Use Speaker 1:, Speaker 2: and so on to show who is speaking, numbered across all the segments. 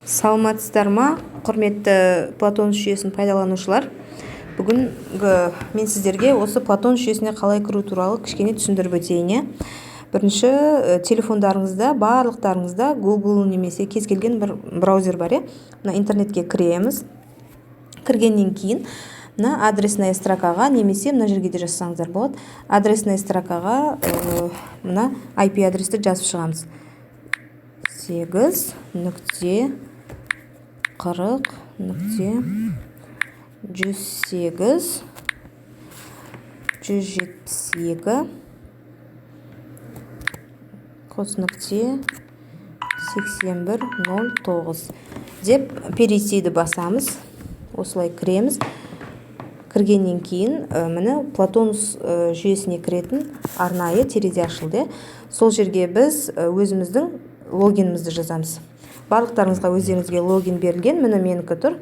Speaker 1: Саламатсыздар ма, құрметті Платон жүйесін пайдаланушылар. Бүгінгі мен сіздерге осы Платон жүйесіне қалай кіру туралы кішкене түсіндіріп өтейін. Бірінші, телефондарыңызда, барлықтарыңызда Google немесе кез келген бір браузер бар. Мына интернетке кіреміз. Кіргеннен кейін мына адресная строкаға немесе мына жерге де жазсаңыздар болады. Адресная строкаға мына IP адресті жазып шығамыз. 8.40.108.172 8109 деп перейсиді басамыз. Осылай кіреміз. Кіргеннен кейін міне Платон жүйесіне кіретін арнайы терезе ашылды. Сол жерге біз өзіміздің логинімізді жазамыз. Барлықтарыңызға өздеріңізге логин берілген. Міне менікі тұр.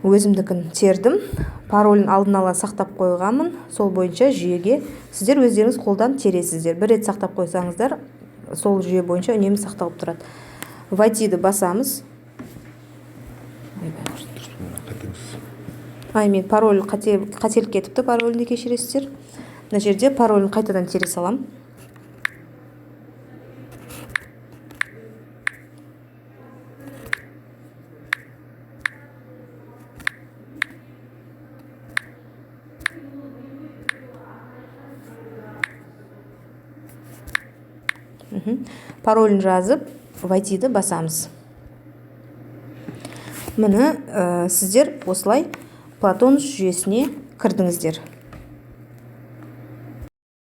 Speaker 1: Өзімдікін тердім. Паролін алдын ала сақтап қойғанмын. Сол бойынша жүйеге сіздер өздеріңіз қолдан тересіздер. Бір рет сақтап қойсаңыздар, сол жүйе бойынша үнемі сақталып тұрады. Войдиді басамыз. Мен пароль қателік кетіпті, пароліне кешіресіздер. Мына жерде паролін қайтадан тере салам. Паролін жазып, войдиді басамыз. Міне сіздер осылай Платон жүйесіне кірдіңіздер.